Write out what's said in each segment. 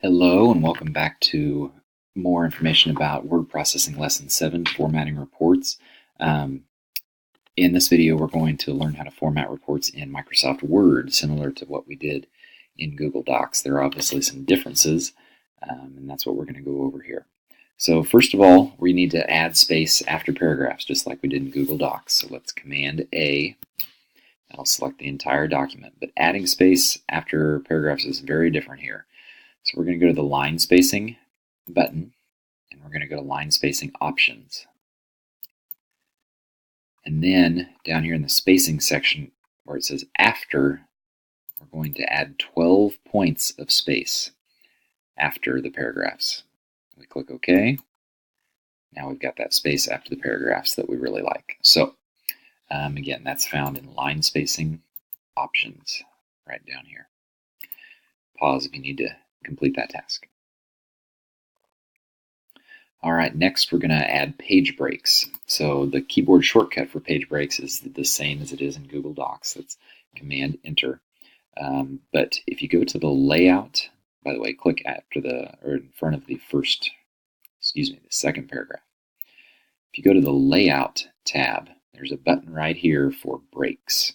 Hello and welcome back to more information about word processing lesson 7, formatting reports. In this video we're going to learn how to format reports in Microsoft Word, similar to what we did in Google Docs. There are obviously some differences, and that's what we're going to go over here. So first of all, we need to add space after paragraphs, just like we did in Google Docs. So let's Command A. That'll select the entire document. But adding space after paragraphs is very different here. So we're going to go to the line spacing button, and we're going to go to line spacing options. And then down here in the spacing section where it says after, we're going to add 12 points of space after the paragraphs. We click OK. Now we've got that space after the paragraphs that we really like. So again, that's found in line spacing options right down here. Pause if you need to complete that task. All right, next we're going to add page breaks. So the keyboard shortcut for page breaks is the same as it is in Google Docs. That's Command Enter. But if you go to the layout, by the way, click after or in front of the second paragraph. If you go to the layout tab, there's a button right here for breaks.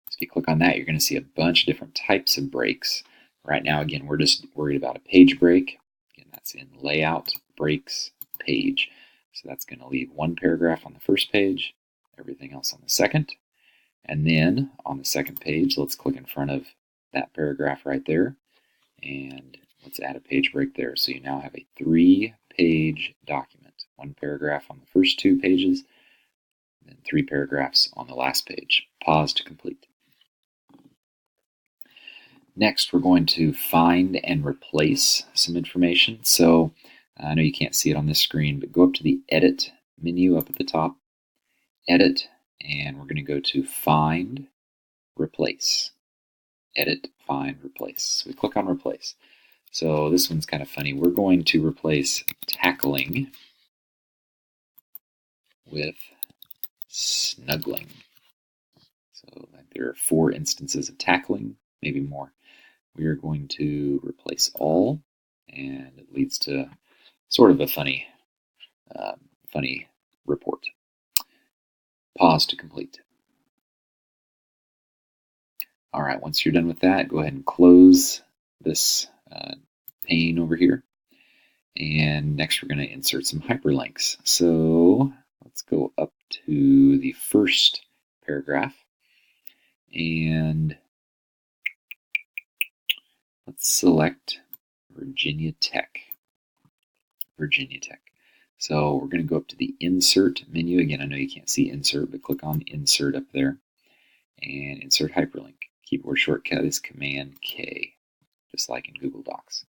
So if you click on that, you're going to see a bunch of different types of breaks. Right now, again, we're just worried about a page break. Again, that's in layout, breaks, page. So that's going to leave one paragraph on the first page, everything else on the second. And then on the second page, let's click in front of that paragraph right there. And let's add a page break there. So you now have a 3-page document. One paragraph on the first 2 pages, then 3 paragraphs on the last page. Pause to complete. Next, we're going to find and replace some information. So I know you can't see it on this screen, but go up to the Edit menu up at the top, Edit, and we're going to go to Find, Replace. Edit, Find, Replace. So we click on Replace. So this one's kind of funny. We're going to replace tackling with snuggling. So there are 4 instances of tackling, maybe more. We are going to replace all, and it leads to sort of a funny report. Pause to complete. All right, once you're done with that, go ahead and close this pane over here. And next we're going to insert some hyperlinks. So let's go up to the first paragraph. And let's select Virginia Tech. Virginia Tech. So we're going to go up to the Insert menu. Again, I know you can't see Insert, but click on Insert up there. And insert hyperlink. Keyboard shortcut is Command K, just like in Google Docs.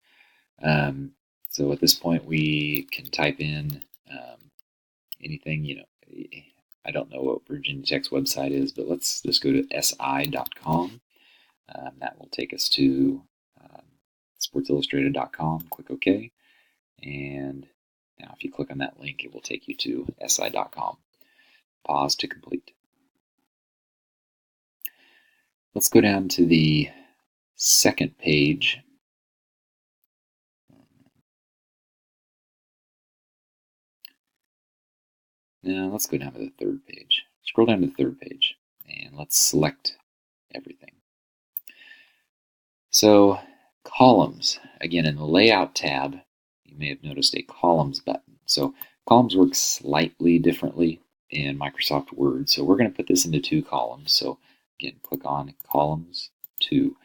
So at this point, we can type in anything. I don't know what Virginia Tech's website is, but let's just go to si.com. That will take us to sportsillustrated.com. Click OK. And now if you click on that link, it will take you to si.com. Pause to complete. Let's go down to the second page. Now let's go down to the third page. Scroll down to the third page and let's select everything. So columns, again in the layout tab, you may have noticed a columns button. So columns work slightly differently in Microsoft Word. So we're going to put this into 2 columns. So again, click on columns 2.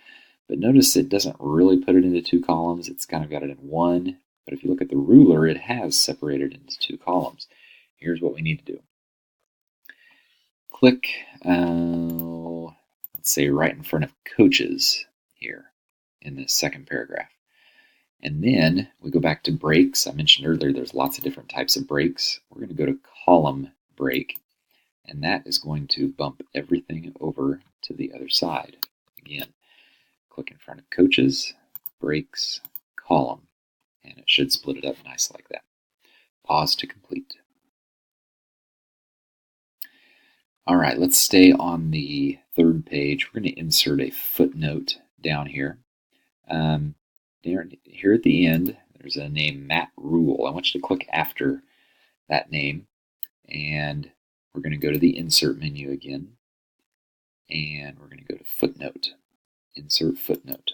But notice it doesn't really put it into 2 columns. It's kind of got it in 1. But if you look at the ruler, it has separated into 2 columns. Here's what we need to do. Click, let's say right in front of coaches here in the second paragraph. And then we go back to breaks. I mentioned earlier there's lots of different types of breaks. We're going to go to column break, and that is going to bump everything over to the other side. Again, click in front of coaches, breaks, column, and it should split it up nice like that. Pause to complete. All right, let's stay on the third page. We're going to insert a footnote down here. here at the end, there's a name, Matt Rule. I want you to click after that name, and we're going to go to the Insert menu again, and we're going to go to Footnote, Insert Footnote.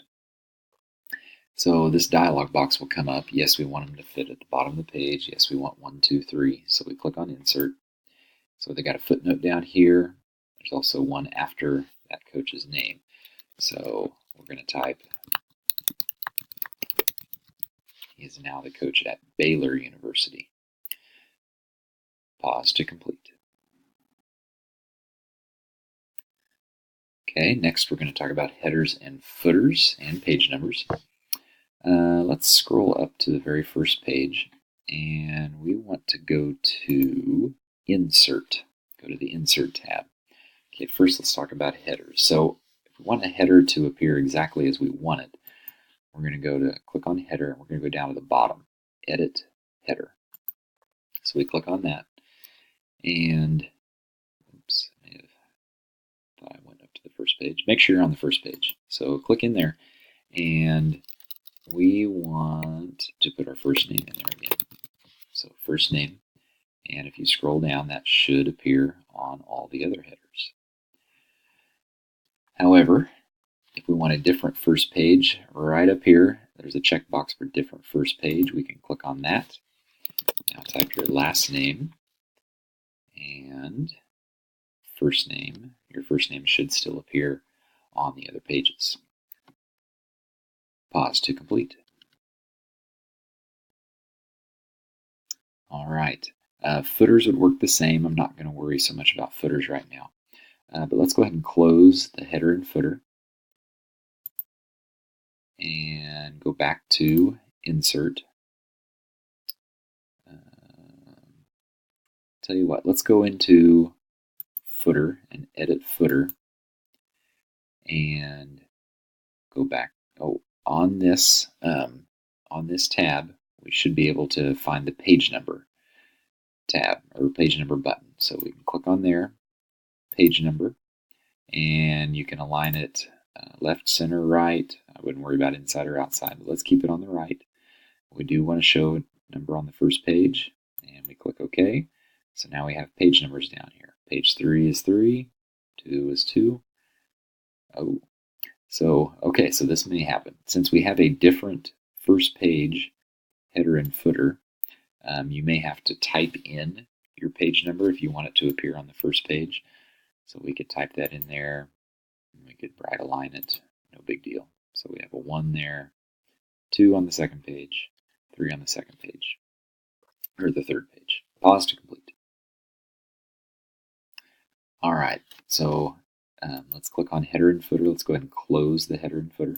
So this dialog box will come up. Yes, we want them to fit at the bottom of the page. Yes, we want 1, 2, 3. So we click on Insert. So they got a footnote down here. There's also one after that coach's name. So we're going to type, he is now the coach at Baylor University. Pause to complete. Okay, next we're going to talk about headers and footers and page numbers. Let's scroll up to the very first page, and we want to go to Insert. Go to the Insert tab. Okay, first let's talk about headers. So if we want a header to appear exactly as we want it, we're going to go to click on Header, and we're going to go down to the bottom, Edit Header. So we click on that, and oops, I thought I went up to the first page. Make sure you're on the first page. So click in there, and we want to put our first name in there again. So first name, and if you scroll down, that should appear on all the other headers. However, if we want a different first page, right up here, there's a checkbox for different first page. We can click on that. Now type your last name and first name. Your first name should still appear on the other pages. Pause to complete. All right. Footers would work the same. I'm not going to worry so much about footers right now. But let's go ahead and close the header and footer and go back to Insert. Tell you what, let's go into Footer and Edit Footer and go back. Oh, on this tab, we should be able to find the page number tab or page number button. So we can click on there, page number, and you can align it left, center, right. I wouldn't worry about inside or outside, but let's keep it on the right. We do want to show a number on the first page, and we click OK. So now we have page numbers down here. Page 3 is 3, 2 is 2. Oh, so okay, so this may happen. Since we have a different first page header and footer, you may have to type in your page number if you want it to appear on the first page. So we could type that in there, and we could bright align it, no big deal. So we have a 1 there, 2 on the second page, 3 on the second page, or the third page. Pause to complete. All right, so let's click on header and footer. Let's go ahead and close the header and footer.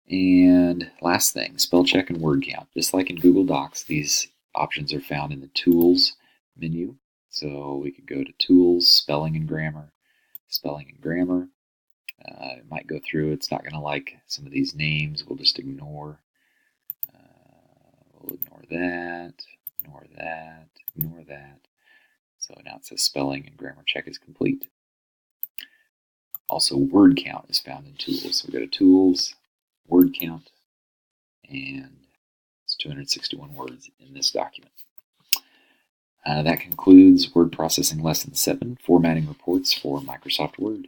And last thing, spell check and word count. Just like in Google Docs, these options are found in the Tools menu. So we could go to Tools, Spelling and Grammar, Spelling and Grammar. It might go through. It's not going to like some of these names. We'll just ignore. We'll ignore that, ignore that, ignore that. So now it says Spelling and Grammar check is complete. Also, word count is found in Tools. So we go to Tools, word count, and it's 261 words in this document. That concludes Word Processing Lesson 7, Formatting Reports for Microsoft Word.